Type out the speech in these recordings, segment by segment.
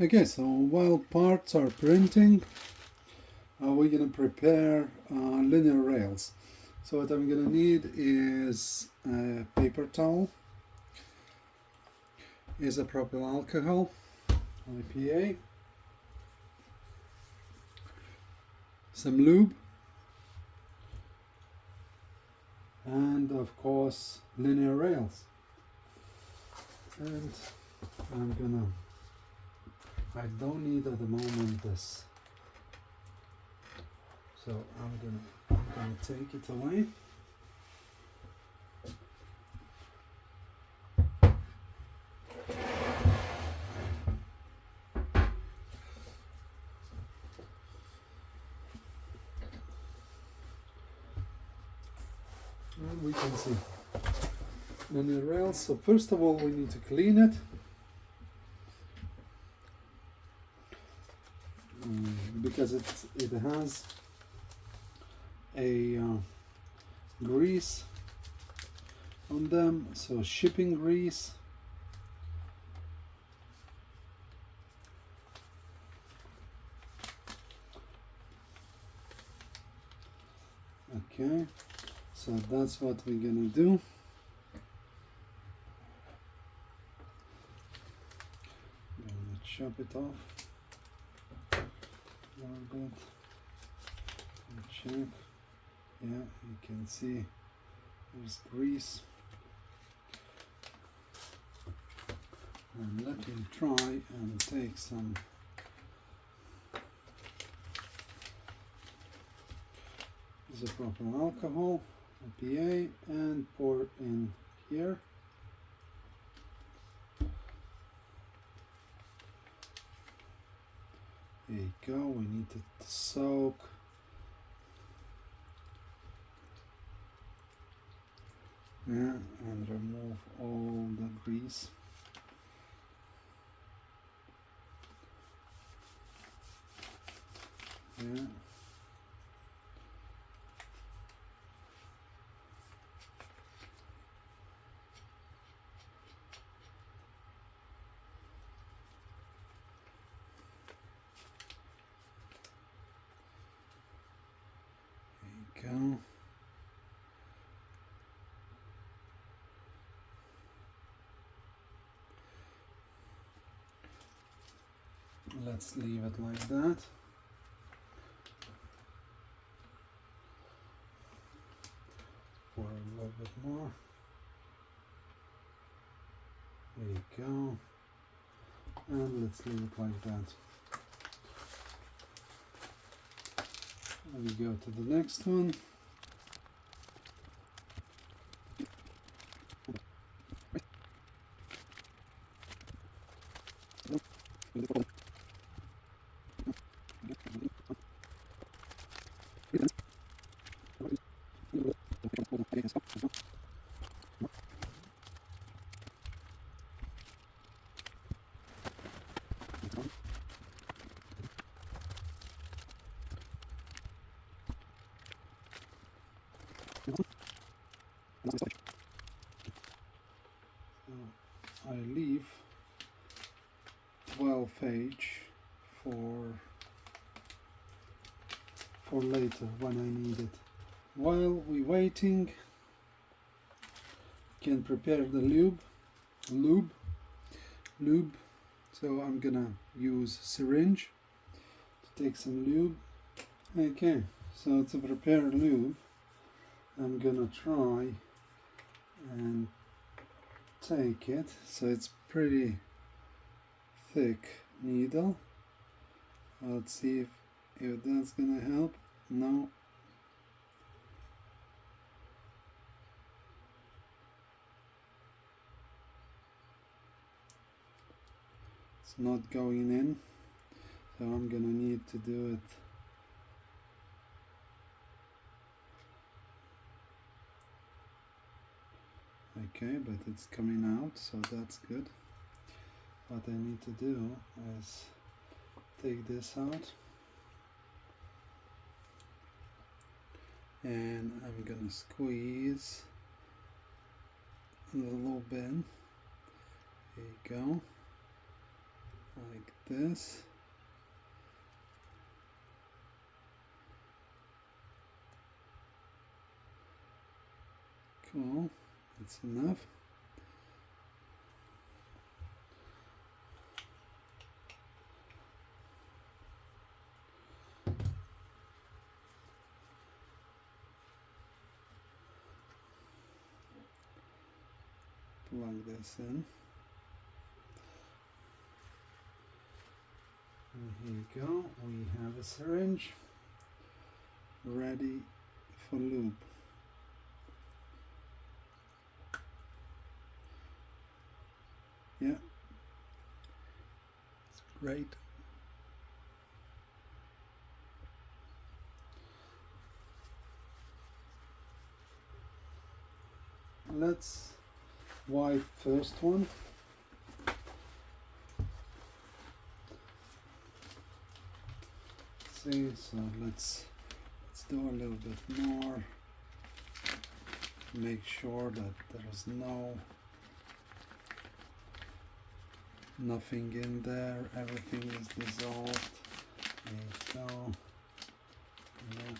Okay, so while parts are printing, we're gonna prepare linear rails. So what I'm gonna need is a paper towel, isopropyl alcohol, IPA, some lube, and of course linear rails. And I don't need at the moment this, so I'm gonna take it away. And we can see linear rails. So first of all, we need to clean it. Because it has a grease on them, so shipping grease. Okay, so that's what we're gonna do. I'm gonna chop it off a little bit and check. Yeah, you can see there's grease. And let me try and take some isopropyl alcohol, IPA, and pour in here. There you go, we need it to soak. Yeah, and remove all the grease. Yeah. There you go. Let's leave it like that. Pour a little bit more. There you go. And let's leave it like that. And we go to the next one. I leave 12H for later when I need it. While we're waiting, can prepare the lube. So I'm gonna use syringe to take some lube. Okay, so to prepare lube, I'm gonna try and take it. So it's pretty thick needle. Let's see if that's gonna help. No. It's not going in, so I'm gonna need to do it okay, but it's coming out, so that's good. What I need to do is take this out, and I'm gonna squeeze a little bit. There you go, like this. Cool, that's enough. Plug this in. And here you go, we have a syringe ready for lube. Yeah, it's great. Let's wipe first one. See, so let's do a little bit more. Make sure that there's nothing in there, everything is dissolved. There you go. Yeah.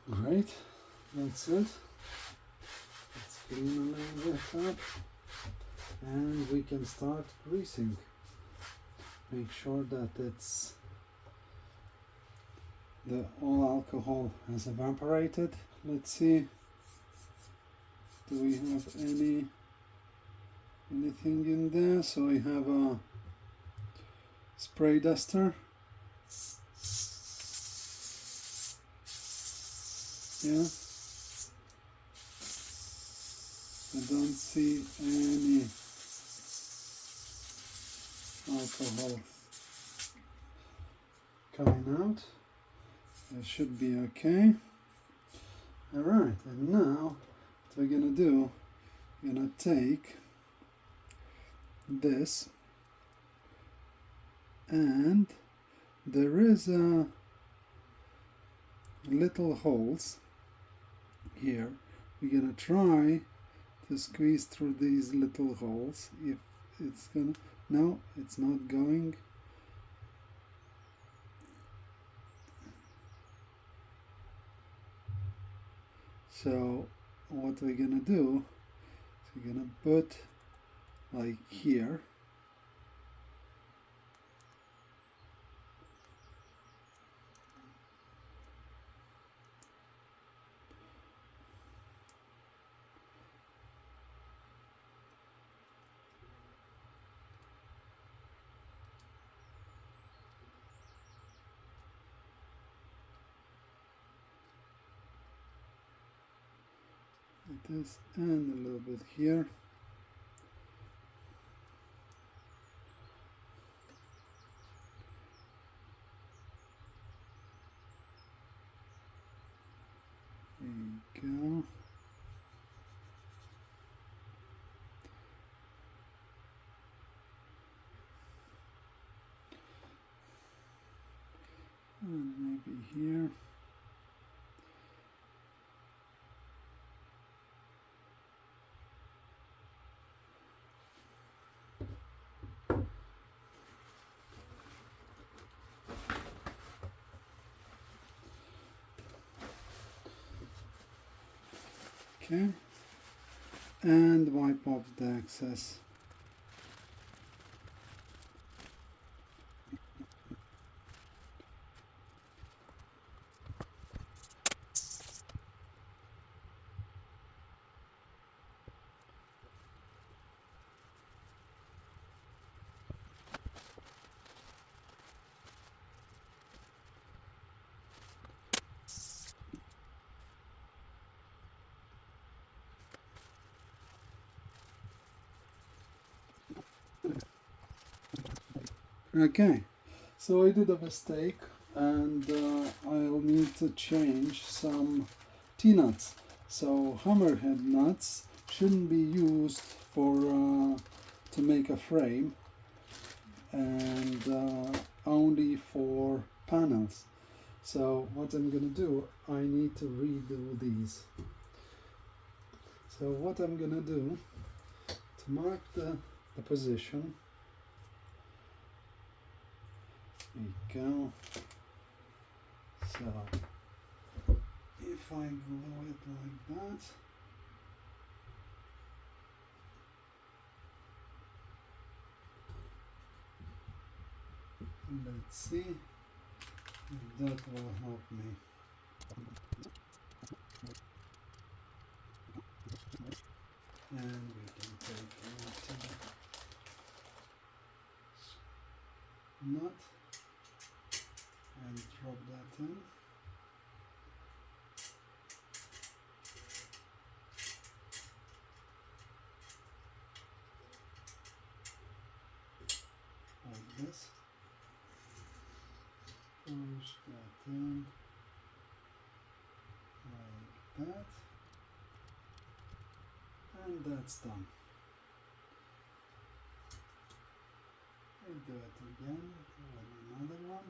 Great, that's it. Let's clean a little bit up and we can start greasing. Make sure that all alcohol has evaporated. Let's see, do we have anything in there? So we have a spray duster. Yeah, I don't see any alcohol coming out. That should be okay. Alright, and now what we're gonna do, we're gonna take this, and there is a little holes here. We're gonna try to squeeze through these little holes. If it's gonna, no, it's not going. So what we're gonna do is we're gonna put like here. This and a little bit here. There you go. And maybe here. Okay, and wipe off the excess. Okay, so I did a mistake, and I'll need to change some T-nuts. So hammerhead nuts shouldn't be used for to make a frame, and only for panels. So what I'm gonna do, I need to redo these. So what I'm gonna do, to mark the position, there you go. So if I glue it like that, let's see if that will help me. And we can take a nut and drop that in. Like this. Push that in like that. And that's done. We'll do it again with another one.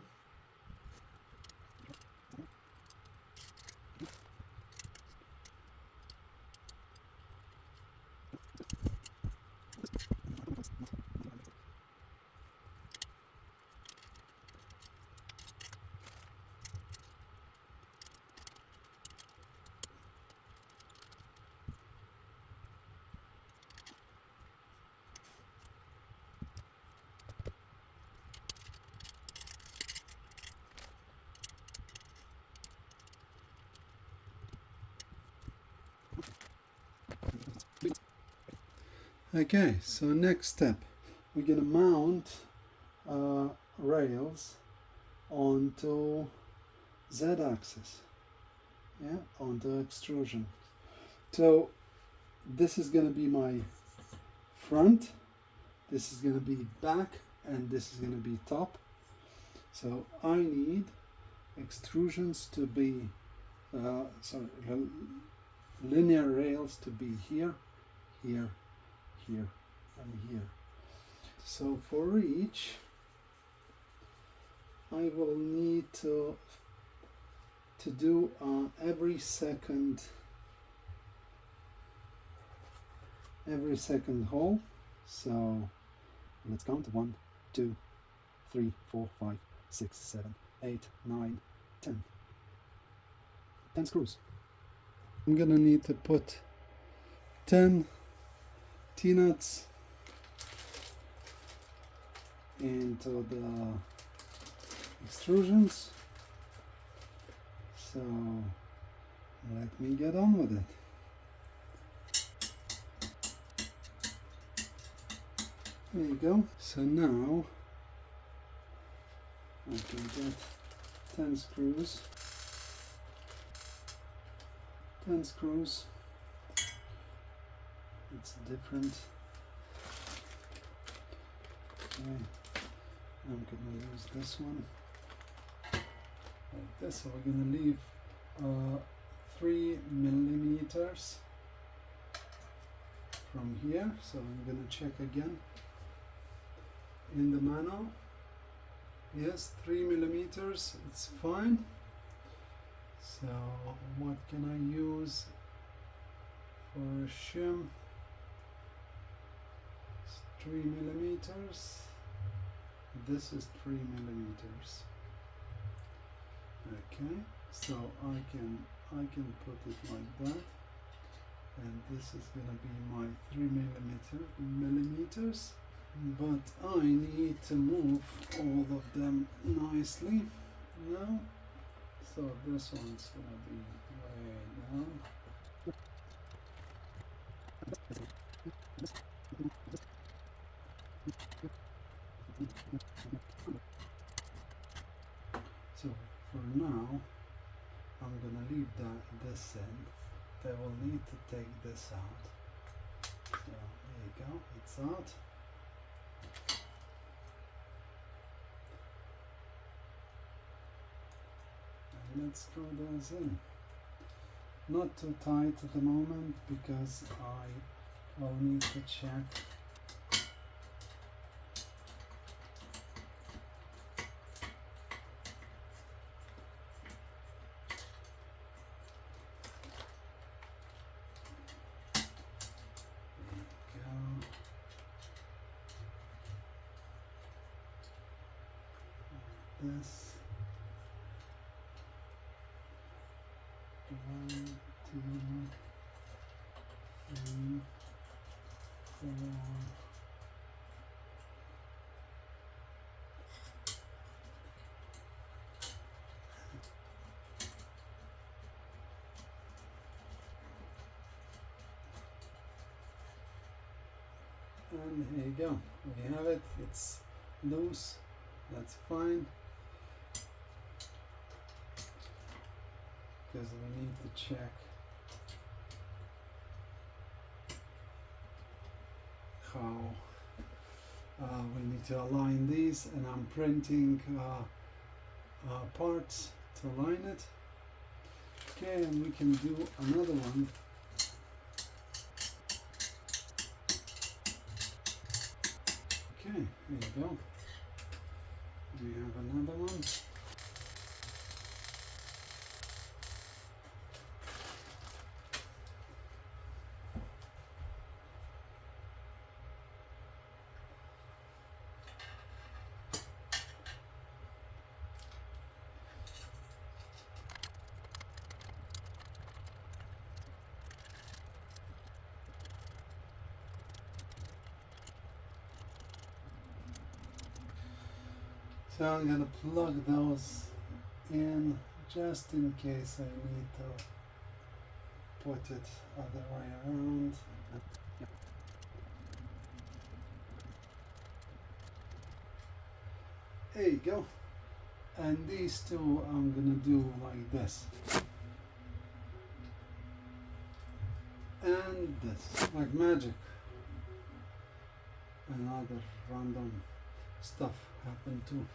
Okay, so next step, we're gonna mount rails onto Z-axis, yeah, onto extrusion. So this is gonna be my front, this is gonna be back, and this is gonna be top. So I need extrusions to be, linear rails to be here, here, here, and here. So for each, I will need to do every second hole. So let's count: 1, 2, 3, 4, 5, 6, 7, 8, 9, 10. 10 screws. I'm gonna need to put 10 T-nuts into the extrusions. So let me get on with it. There you go. So now I can get 10 screws. 10 screws. It's different. Okay. I'm gonna use this one. Like this. So we're gonna leave 3 millimeters from here. So I'm gonna check again in the manual. Yes, 3 millimeters. It's fine. So what can I use for a shim? It's 3 millimeters. This is 3 millimeters. Okay, so I can put it like that. this is gonna be my 3 millimeters, but I need to move all of them nicely now. So this one's gonna be way down. So for now, I'm gonna leave this in. I will need to take this out. So there you go, it's out. And let's screw those in. Not too tight at the moment because I will need to check. This 1, 2, 3, 4. And here you go. We have it. It's loose. That's fine. Because we need to check how we need to align these, and I'm printing parts to align it. Okay, and we can do another one. Okay, there you go. We have another one. So I'm going to plug those in just in case I need to put it other way around. There you go. And these two I'm going to do like this. And this, like magic. And other random stuff happened too.